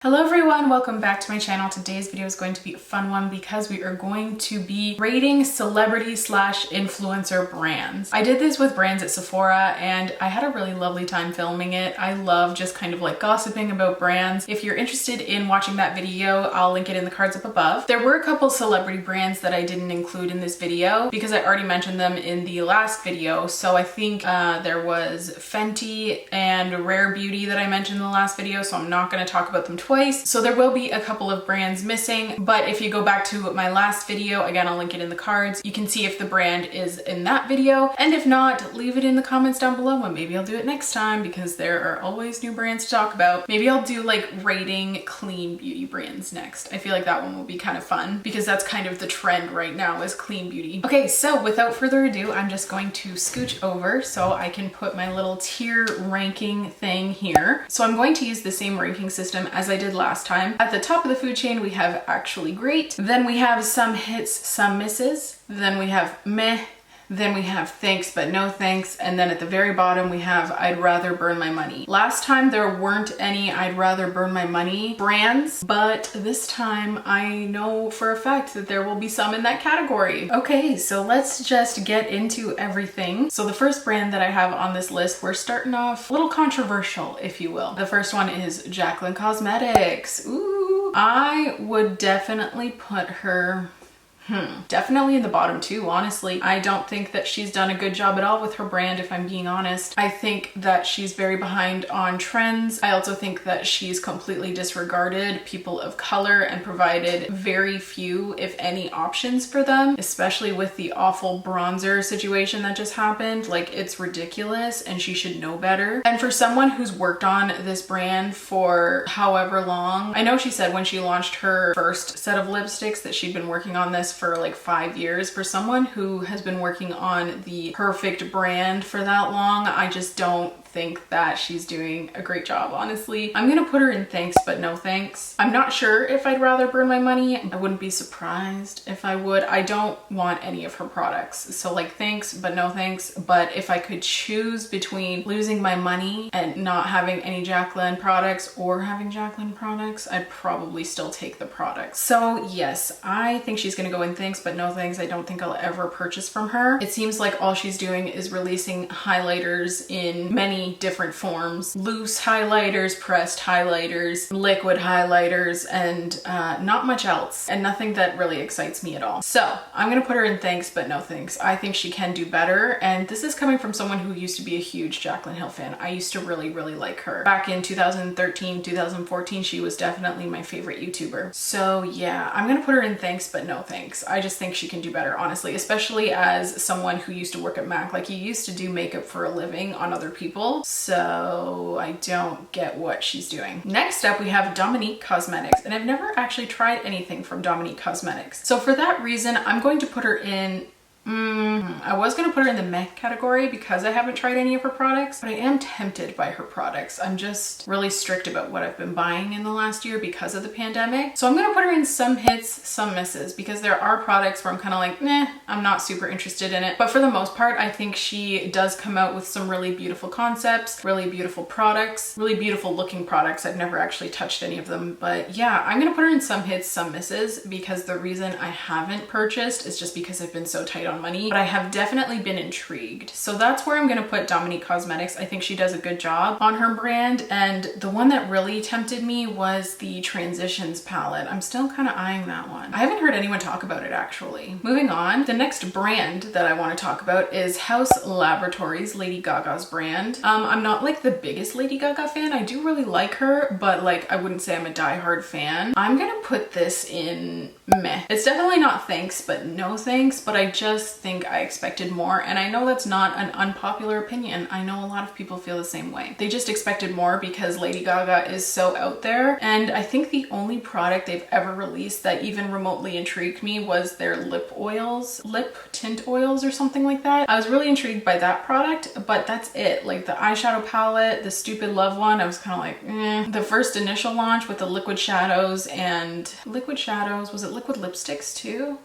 Hello everyone, welcome back to my channel. Today's video is going to be a fun one because we are going to be rating celebrity slash influencer brands. I did this with brands at Sephora and I had a really lovely time filming it. I love just kind of like gossiping about brands. If you're interested in watching that video, I'll link it in the cards up above. There were a couple celebrity brands that I didn't include in this video because I already mentioned them in the last video. So I think there was Fenty and Rare Beauty that I mentioned in the last video, so I'm not going to talk about them twice. So there will be a couple of brands missing, but if you go back to my last video, again, I'll link it in the cards, you can see if the brand is in that video. And if not, leave it in the comments down below and maybe I'll do it next time because there are always new brands to talk about. Maybe I'll do like rating clean beauty brands next. I feel like that one will be kind of fun because that's kind of the trend right now is clean beauty. Okay, so without further ado, I'm just going to scooch over so I can put my little tier ranking thing here. So I'm going to use the same ranking system as I did last time. At the top of the food chain, we have actually great. Then we have some hits, some misses. Then we have meh. Then we have thanks but no thanks, and then at the very bottom we have I'd rather burn my money. Last time there weren't any I'd rather burn my money brands, but this time I know for a fact that there will be some in that category. Okay, so let's just get into everything. So the first brand that I have on this list, we're starting off a little controversial, if you will. The first one is Jaclyn Cosmetics. Ooh, I would definitely put her definitely in the bottom two, honestly. I don't think that she's done a good job at all with her brand, if I'm being honest. I think that she's very behind on trends. I also think that she's completely disregarded people of color and provided very few, if any, options for them, especially with the awful bronzer situation that just happened. Like, it's ridiculous and she should know better. And for someone who's worked on this brand for however long, I know she said when she launched her first set of lipsticks that she'd been working on this for like 5 years. For someone who has been working on the perfect brand for that long, I just don't think that she's doing a great job, honestly. I'm gonna put her in thanks but no thanks. I'm not sure if I'd rather burn my money. I wouldn't be surprised if I would. I don't want any of her products, so like thanks but no thanks. But if I could choose between losing my money and not having any Jaclyn products or having Jaclyn products, I'd probably still take the products. So yes, I think she's gonna go in thanks but no thanks. I don't think I'll ever purchase from her. It seems like all she's doing is releasing highlighters in many different forms: loose highlighters, pressed highlighters, liquid highlighters, and not much else, and nothing that really excites me at all. So I'm gonna put her in thanks but no thanks. I think she can do better, and this is coming from someone who used to be a huge Jaclyn Hill fan. I used to really like her. Back in 2013, 2014, she was definitely my favorite YouTuber. So yeah, I'm gonna put her in thanks but no thanks. I just think she can do better, honestly, especially as someone who used to work at MAC. Like, you used to do makeup for a living on other people. So I don't get what she's doing. Next up, we have Dominique Cosmetics, and I've never actually tried anything from Dominique Cosmetics. So for that reason, I'm going to put her in I was gonna put her in the meh category because I haven't tried any of her products, but I am tempted by her products. I'm just really strict about what I've been buying in the last year because of the pandemic. So I'm gonna put her in some hits, some misses, because there are products where I'm kind of like, nah, I'm not super interested in it. But for the most part, I think she does come out with some really beautiful concepts, really beautiful products, really beautiful looking products. I've never actually touched any of them, but yeah, I'm gonna put her in some hits, some misses, because the reason I haven't purchased is just because I've been so tight on money, but I have definitely been intrigued. So that's where I'm gonna put Dominique Cosmetics. I think she does a good job on her brand, and the one that really tempted me was the Transitions palette. I'm still kind of eyeing that one. I haven't heard anyone talk about it, actually. Moving on, the next brand that I want to talk about is Haus Laboratories, Lady Gaga's brand. I'm not like the biggest Lady Gaga fan. I do really like her, but like I wouldn't say I'm a diehard fan. I'm gonna put this in meh. It's definitely not thanks but no thanks, but I just think I expected more, and I know that's not an unpopular opinion. I know a lot of people feel the same way. They just expected more because Lady Gaga is so out there, and I think the only product they've ever released that even remotely intrigued me was their lip oils, lip tint oils or something like that. I was really intrigued by that product, but that's it. Like the eyeshadow palette, the Stupid Love one, I was kind of like, eh. The first initial launch with the liquid shadows and liquid shadows, was it liquid lipsticks too?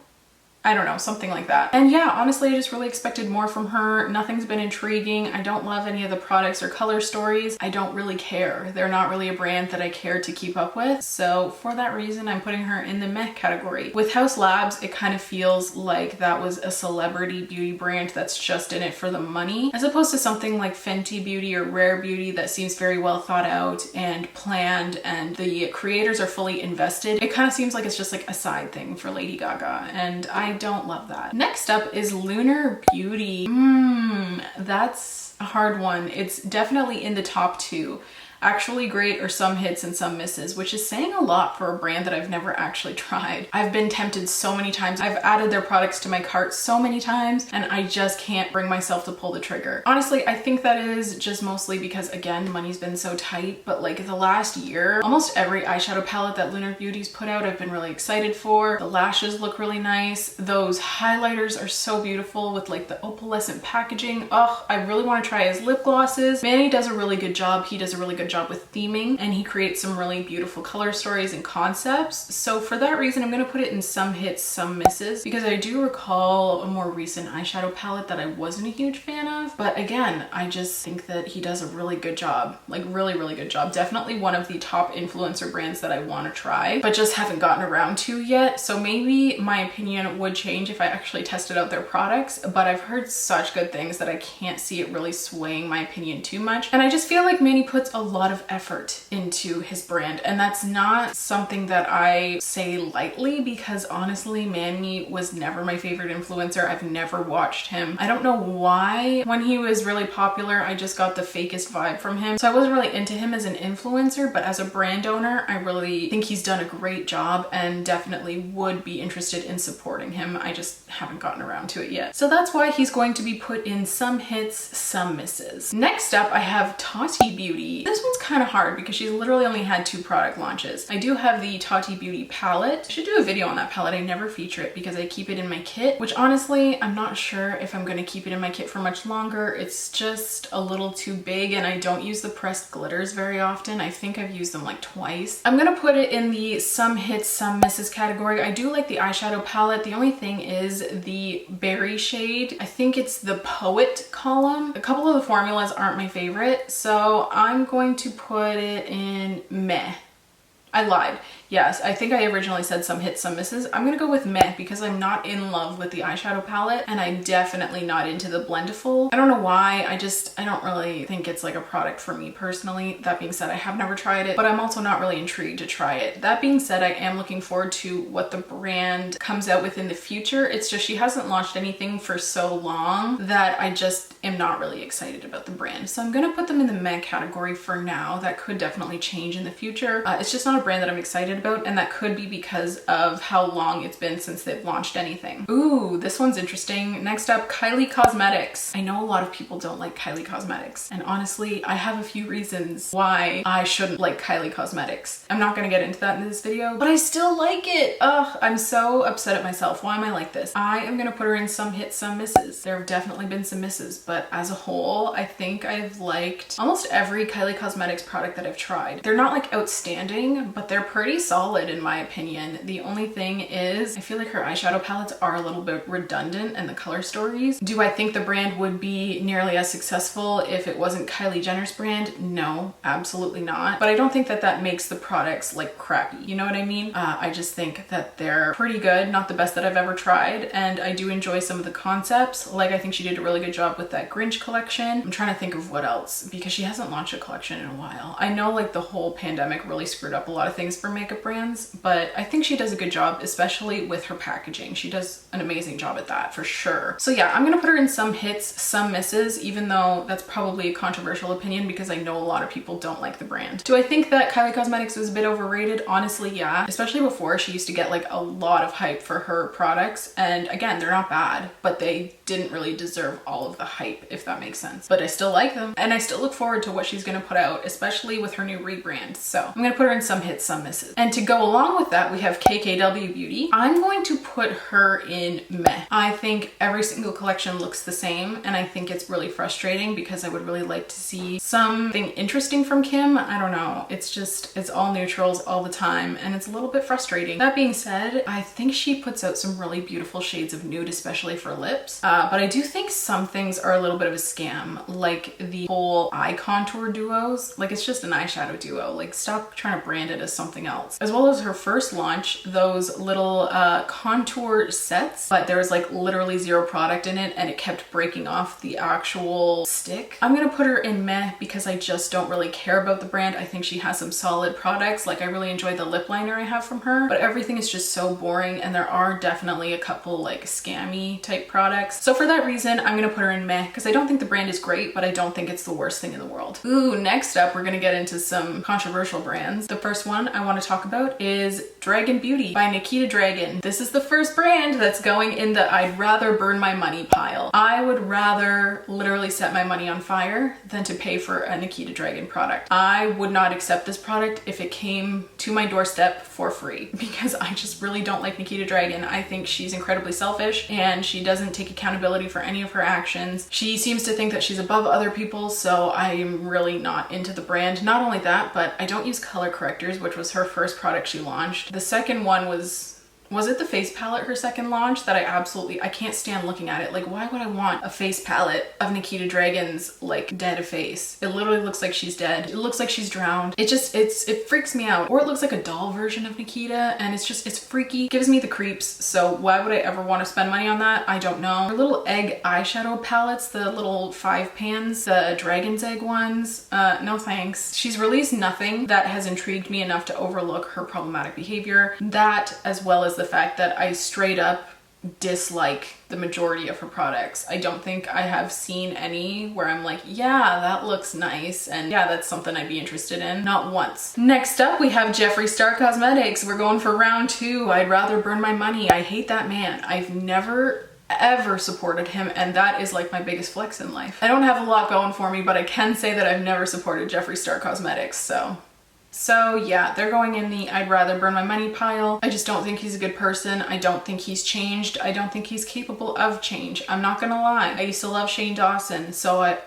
I don't know, something like that. And yeah, honestly, I just really expected more from her. Nothing's been intriguing. I don't love any of the products or color stories. I don't really care. They're not really a brand that I care to keep up with. So for that reason, I'm putting her in the meh category. With Haus Labs, it kind of feels like that was a celebrity beauty brand that's just in it for the money, as opposed to something like Fenty Beauty or Rare Beauty that seems very well thought out and planned, and the creators are fully invested. It kind of seems like it's just like a side thing for Lady Gaga, and I don't love that. Next up is Lunar Beauty. That's a hard one. It's definitely in the top 2. Actually great or some hits and some misses, which is saying a lot for a brand that I've never actually tried. I've been tempted so many times. I've added their products to my cart so many times, and I just can't bring myself to pull the trigger. Honestly, I think that is just mostly because, again, money's been so tight, but like the last year, almost every eyeshadow palette that Lunar Beauty's put out, I've been really excited for. The lashes look really nice. Those highlighters are so beautiful with like the opalescent packaging. Oh, I really want to try his lip glosses. Manny does a really good job. He does a really good job with theming, and he creates some really beautiful color stories and concepts. So for that reason, I'm going to put it in some hits, some misses, because I do recall a more recent eyeshadow palette that I wasn't a huge fan of. But again, I just think that he does a really good job, like really, really good job. Definitely one of the top influencer brands that I want to try, but just haven't gotten around to yet. So maybe my opinion would change if I actually tested out their products, but I've heard such good things that I can't see it really swaying my opinion too much. And I just feel like Manny puts a lot of effort into his brand, and that's not something that I say lightly, because honestly, Manny was never my favorite influencer. I've never watched him. I don't know why. When he was really popular, I just got the fakest vibe from him. So I wasn't really into him as an influencer, but as a brand owner, I really think he's done a great job and definitely would be interested in supporting him. I just haven't gotten around to it yet. So that's why he's going to be put in some hits, some misses. Next up, I have Totty Beauty. This one's kind of hard because she's literally only had 2 product launches. I do have the Totty Beauty palette. I should do a video on that palette. I never feature it because I keep it in my kit, which honestly, I'm not sure if I'm going to keep it in my kit for much longer. It's just a little too big, and I don't use the pressed glitters very often. I think I've used them like twice. I'm going to put it in the some hits, some misses category. I do like the eyeshadow palette. The only thing is the berry shade. I think it's the Poet column. A couple of the formulas aren't my favorite, so I'm going to put it in meh. I lied. Yes, I think I originally said some hits, some misses. I'm gonna go with meh because I'm not in love with the eyeshadow palette, and I'm definitely not into the Blendiful. I don't know why, I don't really think it's like a product for me personally. That being said, I have never tried it, but I'm also not really intrigued to try it. That being said, I am looking forward to what the brand comes out with in the future. It's just she hasn't launched anything for so long that I just am not really excited about the brand. So I'm gonna put them in the meh category for now. That could definitely change in the future. It's just not a brand that I'm excited about, and that could be because of how long it's been since they've launched anything. Ooh, this one's interesting. Next up, Kylie Cosmetics. I know a lot of people don't like Kylie Cosmetics, and honestly, I have a few reasons why I shouldn't like Kylie Cosmetics. I'm not gonna get into that in this video, but I still like it. Ugh, I'm so upset at myself. Why am I like this? I am gonna put her in some hits, some misses. There have definitely been some misses, but as a whole, I think I've liked almost every Kylie Cosmetics product that I've tried. They're not like outstanding, but they're pretty solid in my opinion. The only thing is I feel like her eyeshadow palettes are a little bit redundant, and the color stories. Do I think the brand would be nearly as successful if it wasn't Kylie Jenner's brand? No, absolutely not. But I don't think that that makes the products like crappy. You know what I mean? I just think that they're pretty good, not the best that I've ever tried, and I do enjoy some of the concepts. Like I think she did a really good job with that Grinch collection. I'm trying to think of what else, because she hasn't launched a collection in a while. I know like the whole pandemic really screwed up a lot of things for makeup brands, but I think she does a good job, especially with her packaging. She does an amazing job at that for sure. So yeah, I'm gonna put her in some hits, some misses, even though that's probably a controversial opinion because I know a lot of people don't like the brand. Do I think that Kylie Cosmetics was a bit overrated? Honestly, yeah. Especially before, she used to get like a lot of hype for her products, and again, they're not bad, but they didn't really deserve all of the hype, if that makes sense. But I still like them, and I still look forward to what she's gonna put out, especially with her new rebrand. So I'm gonna put her in some hits, some misses. And to go along with that, we have KKW Beauty. I'm going to put her in meh. I think every single collection looks the same, and I think it's really frustrating because I would really like to see something interesting from Kim. I don't know. It's all neutrals all the time, and it's a little bit frustrating. That being said, I think she puts out some really beautiful shades of nude, especially for lips. But I do think some things are a little bit of a scam, like the whole eye contour duos. Like, it's just an eyeshadow duo. Like, stop trying to brand it as something else. As well as her first launch, those little contour sets, but there was like literally zero product in it and it kept breaking off the actual stick. I'm gonna put her in meh because I just don't really care about the brand. I think she has some solid products. Like, I really enjoy the lip liner I have from her, but everything is just so boring, and there are definitely a couple like scammy type products. So for that reason, I'm gonna put her in meh because I don't think the brand is great, but I don't think it's the worst thing in the world. Ooh, next up, we're gonna get into some controversial brands. The first one I want to talk about is Dragon Beauty by Nikita Dragon. This is the first brand that's going in the I'd rather burn my money pile. I would rather literally set my money on fire than to pay for a Nikita Dragon product. I would not accept this product if it came to my doorstep for free because I just really don't like Nikita Dragon. I think she's incredibly selfish and she doesn't take accountability for any of her actions. She seems to think that she's above other people, so I'm really not into the brand. Not only that, but I don't use color correctors, which was her first product she launched. The second one was it the face palette, her second launch, that I can't stand looking at it. Like, why would I want a face palette of Nikita Dragon's like dead face? It literally looks like she's dead. It looks like she's drowned. It freaks me out. Or it looks like a doll version of Nikita, and it's freaky. It gives me the creeps. So why would I ever want to spend money on that? I don't know. Her little egg eyeshadow palettes, the little 5 pans, the dragon's egg ones, no thanks. She's released nothing that has intrigued me enough to overlook her problematic behavior. That, as well as the fact that I straight up dislike the majority of her products. I don't think I have seen any where I'm like, yeah, that looks nice, and yeah, that's something I'd be interested in. Not once. Next up, we have Jeffree Star Cosmetics. We're going for round 2. I'd rather burn my money. I hate that man. I've never ever supported him, and that is like my biggest flex in life. I don't have a lot going for me, but I can say that I've never supported Jeffree Star Cosmetics, So yeah, they're going in the I'd rather burn my money pile. I just don't think he's a good person. I don't think he's changed. I don't think he's capable of change. I'm not gonna lie. I used to love Shane Dawson, so I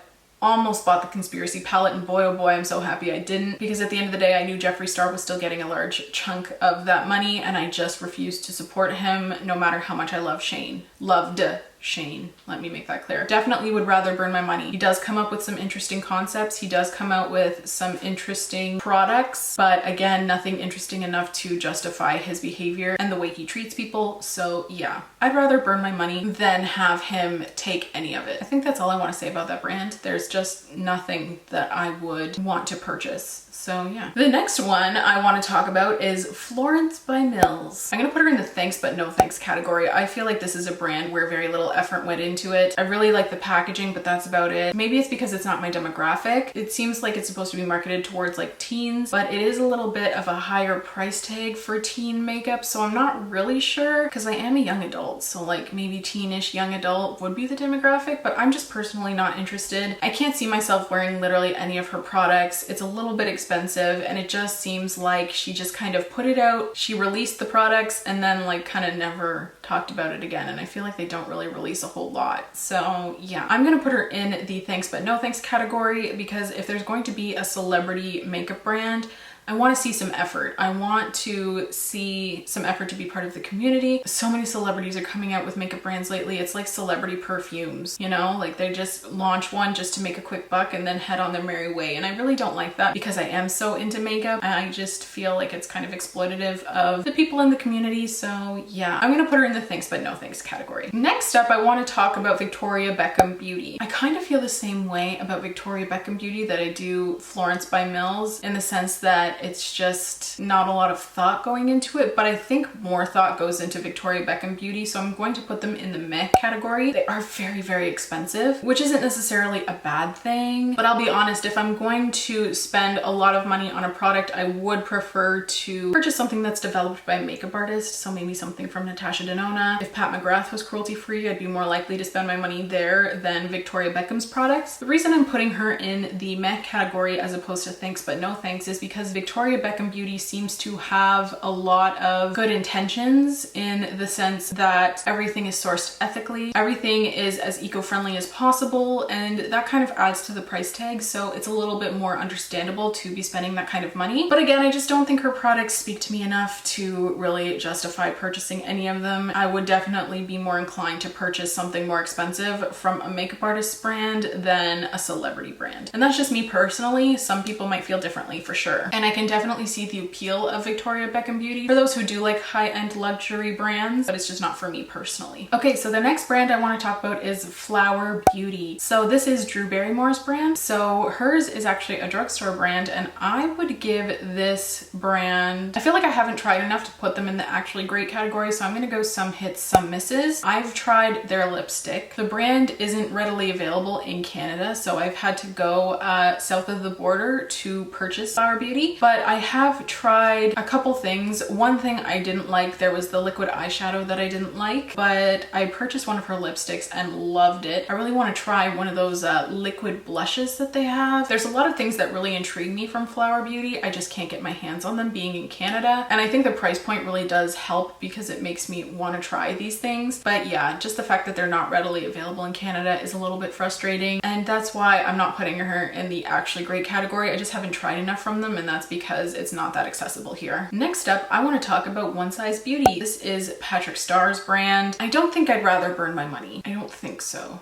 almost bought the Conspiracy palette, and boy oh boy, I'm so happy I didn't, because at the end of the day I knew Jeffree Star was still getting a large chunk of that money, and I just refused to support him no matter how much I love Shane. Loved Shane, let me make that clear. Definitely would rather burn my money. He does come up with some interesting concepts. He does come out with some interesting products, but again, nothing interesting enough to justify his behavior and the way he treats people. So yeah, I'd rather burn my money than have him take any of it. I think that's all I want to say about that brand. There's just nothing that I would want to purchase. So yeah. The next one I want to talk about is Florence by Mills. I'm gonna put her in the thanks but no thanks category. I feel like this is a brand where very little effort went into it. I really like the packaging, but that's about it. Maybe it's because it's not my demographic. It seems like it's supposed to be marketed towards like teens, but it is a little bit of a higher price tag for teen makeup, so I'm not really sure, because I am a young adult, so like maybe teenish young adult would be the demographic, but I'm just personally not interested. I can't see myself wearing literally any of her products. It's a little bit expensive, and it just seems like she just kind of put it out, she released the products, and then like kind of never talked about it again, and I feel like they don't really release a whole lot. So yeah, I'm gonna put her in the thanks but no thanks category, because if there's going to be a celebrity makeup brand, I want to see some effort. I want to see some effort to be part of the community. So many celebrities are coming out with makeup brands lately. It's like celebrity perfumes, you know? Like they just launch one just to make a quick buck and then head on their merry way. And I really don't like that, because I am so into makeup. I just feel like it's kind of exploitative of the people in the community. So yeah, I'm gonna put her in the thanks but no thanks category. Next up, I want to talk about Victoria Beckham Beauty. I kind of feel the same way about Victoria Beckham Beauty that I do Florence by Mills, in the sense that it's just not a lot of thought going into it, but I think more thought goes into Victoria Beckham Beauty, so I'm going to put them in the meh category. They are very, very expensive, which isn't necessarily a bad thing, but I'll be honest, if I'm going to spend a lot of money on a product, I would prefer to purchase something that's developed by a makeup artist, so maybe something from Natasha Denona. If Pat McGrath was cruelty-free, I'd be more likely to spend my money there than Victoria Beckham's products. The reason I'm putting her in the meh category as opposed to thanks but no thanks is because Victoria Victoria Beckham Beauty seems to have a lot of good intentions in the sense that everything is sourced ethically, everything is as eco-friendly as possible, and that kind of adds to the price tag, so it's a little bit more understandable to be spending that kind of money. But again, I just don't think her products speak to me enough to really justify purchasing any of them. I would definitely be more inclined to purchase something more expensive from a makeup artist brand than a celebrity brand. And that's just me personally. Some people might feel differently for sure. And I can definitely see the appeal of Victoria Beckham Beauty for those who do like high-end luxury brands, but it's just not for me personally. Okay, so the next brand I want to talk about is Flower Beauty. So this is Drew Barrymore's brand. So hers is actually a drugstore brand, and I would give this brand, I feel like I haven't tried enough to put them in the actually great category, so I'm gonna go some hits, some misses. I've tried their lipstick. The brand isn't readily available in Canada, so I've had to go south of the border to purchase Flower Beauty, but I have tried a couple things. One thing I didn't like, there was the liquid eyeshadow that I didn't like, but I purchased one of her lipsticks and loved it. I really want to try one of those liquid blushes that they have. There's a lot of things that really intrigue me from Flower Beauty. I just can't get my hands on them being in Canada, and I think the price point really does help because it makes me want to try these things. But yeah, just the fact that they're not readily available in Canada is a little bit frustrating, and that's why I'm not putting her in the actually great category. I just haven't tried enough from them, and that's because it's not that accessible here. Next up, I want to talk about One Size Beauty. This is Patrick Starr's brand. I don't think I'd rather burn my money. I don't think so.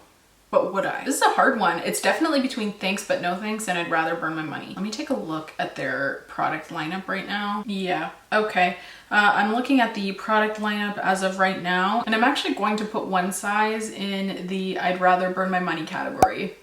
But would I? This is a hard one. It's definitely between thanks but no thanks and I'd rather burn my money. Let me take a look at their product lineup right now. Yeah, okay. I'm looking at the product lineup as of right now, and I'm actually going to put One Size in the I'd rather burn my money category.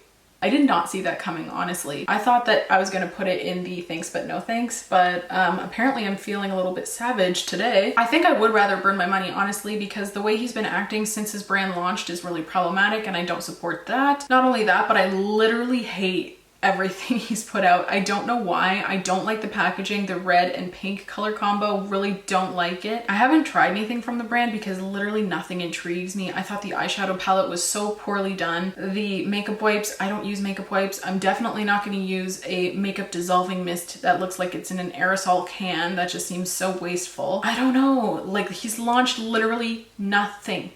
I did not see that coming, honestly. I thought that I was gonna put it in the thanks but no thanks, but apparently I'm feeling a little bit savage today. I think I would rather burn my money, honestly, because the way he's been acting since his brand launched is really problematic, and I don't support that. Not only that, but I literally hate everything he's put out. I don't know why. I don't like the packaging. The red and pink color combo, really don't like it. I haven't tried anything from the brand because literally nothing intrigues me. I thought the eyeshadow palette was so poorly done. The makeup wipes, I don't use makeup wipes. I'm definitely not going to use a makeup dissolving mist that looks like it's in an aerosol can. That just seems so wasteful. I don't know. Like, he's launched literally nothing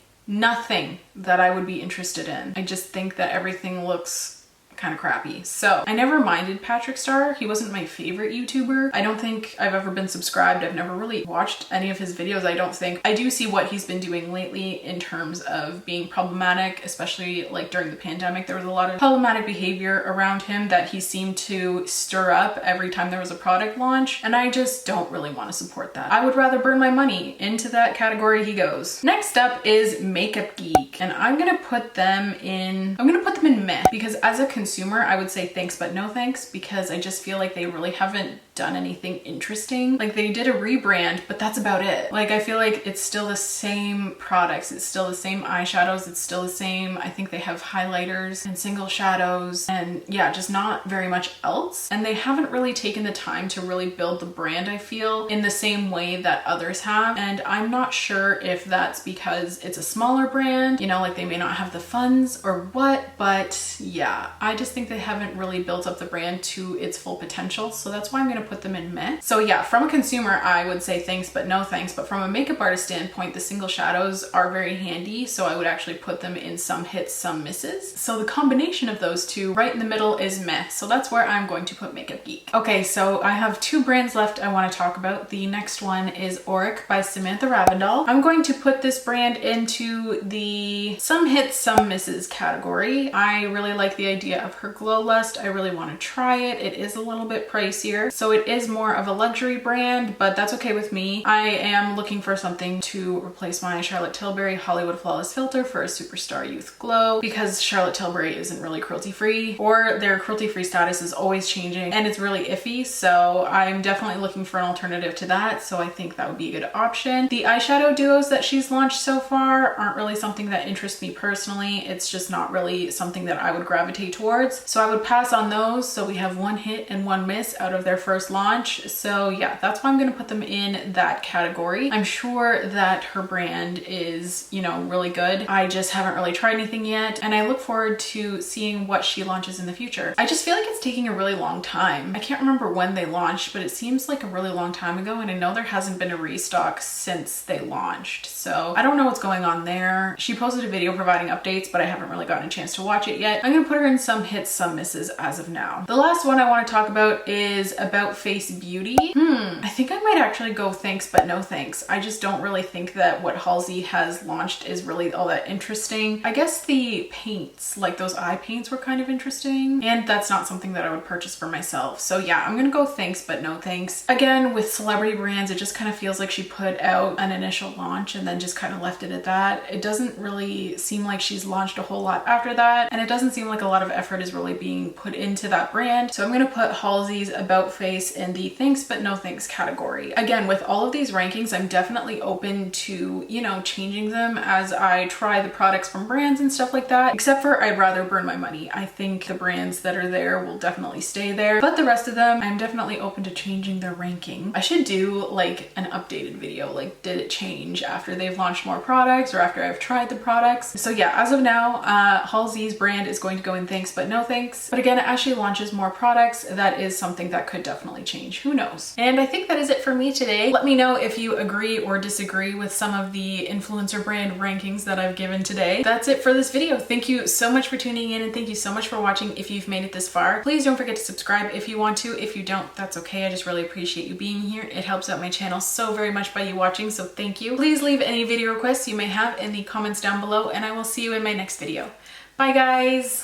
that I would be interested in. I just think that everything looks kind of crappy. So I never minded Patrick Star. He wasn't my favorite YouTuber. I don't think I've ever been subscribed. I've never really watched any of his videos, I don't think. I do see what he's been doing lately in terms of being problematic, especially like during the pandemic. There was a lot of problematic behavior around him that he seemed to stir up every time there was a product launch, and I just don't really want to support that. I would rather burn my money. Into that category he goes. Next up is Makeup Geek, and I'm gonna put them in meh, because as a consumer, I would say thanks but no thanks, because I just feel like they really haven't done anything interesting. Like, they did a rebrand, but that's about it. Like, I feel like it's still the same products, it's still the same eyeshadows, it's still the same, I think they have highlighters and single shadows, and yeah, just not very much else. And they haven't really taken the time to really build the brand, I feel, in the same way that others have. And I'm not sure if that's because it's a smaller brand, you know, like they may not have the funds or what, but yeah, I just think they haven't really built up the brand to its full potential. So that's why I'm gonna put them in meh. So yeah, from a consumer, I would say thanks but no thanks, but from a makeup artist standpoint, the single shadows are very handy, so I would actually put them in some hits, some misses. So the combination of those two right in the middle is meh, so that's where I'm going to put Makeup Geek. Okay, so I have two brands left I want to talk about. The next one is Auric by Samantha Ravindal. I'm going to put this brand into the some hits, some misses category. I really like the idea of her Glow Lust. I really want to try it. It is a little bit pricier, so it is more of a luxury brand, but that's okay with me. I am looking for something to replace my Charlotte Tilbury Hollywood Flawless Filter for a Superstar Youth Glow, because Charlotte Tilbury isn't really cruelty-free, or their cruelty-free status is always changing and it's really iffy, so I'm definitely looking for an alternative to that, so I think that would be a good option. The eyeshadow duos that she's launched so far aren't really something that interests me personally. It's just not really something that I would gravitate towards, so I would pass on those. So we have one hit and one miss out of their first first launch. So yeah, that's why I'm gonna put them in that category. I'm sure that her brand is, you know, really good. I just haven't really tried anything yet, and I look forward to seeing what she launches in the future. I just feel like it's taking a really long time. I can't remember when they launched, but it seems like a really long time ago, and I know there hasn't been a restock since they launched. So I don't know what's going on there. She posted a video providing updates, but I haven't really gotten a chance to watch it yet. I'm gonna put her in some hits, some misses as of now. The last one I want to talk about is About Face Beauty. I think I might actually go thanks but no thanks. I just don't really think that what Halsey has launched is really all that interesting. I guess the paints, like those eye paints, were kind of interesting, and that's not something that I would purchase for myself. So yeah, I'm gonna go thanks but no thanks. Again, with celebrity brands, it just kind of feels like she put out an initial launch and then just kind of left it at that. It doesn't really seem like she's launched a whole lot after that, and it doesn't seem like a lot of effort is really being put into that brand. So I'm gonna put Halsey's About Face in the thanks but no thanks category. Again, with all of these rankings, I'm definitely open to, you know, changing them as I try the products from brands and stuff like that, except for I'd rather burn my money. I think the brands that are there will definitely stay there, but the rest of them, I'm definitely open to changing their ranking. I should do like an updated video, like did it change after they've launched more products or after I've tried the products. So yeah, as of now, Halsey's brand is going to go in thanks but no thanks. But again, as she launches more products, that is something that could definitely change. Who knows? And I think that is it for me today. Let me know if you agree or disagree with some of the influencer brand rankings that I've given today. That's it for this video. Thank you so much for tuning in, and thank you so much for watching if you've made it this far. Please don't forget to subscribe if you want to. If you don't, that's okay. I just really appreciate you being here. It helps out my channel so very much by you watching, so thank you. Please leave any video requests you may have in the comments down below, and I will see you in my next video. Bye guys!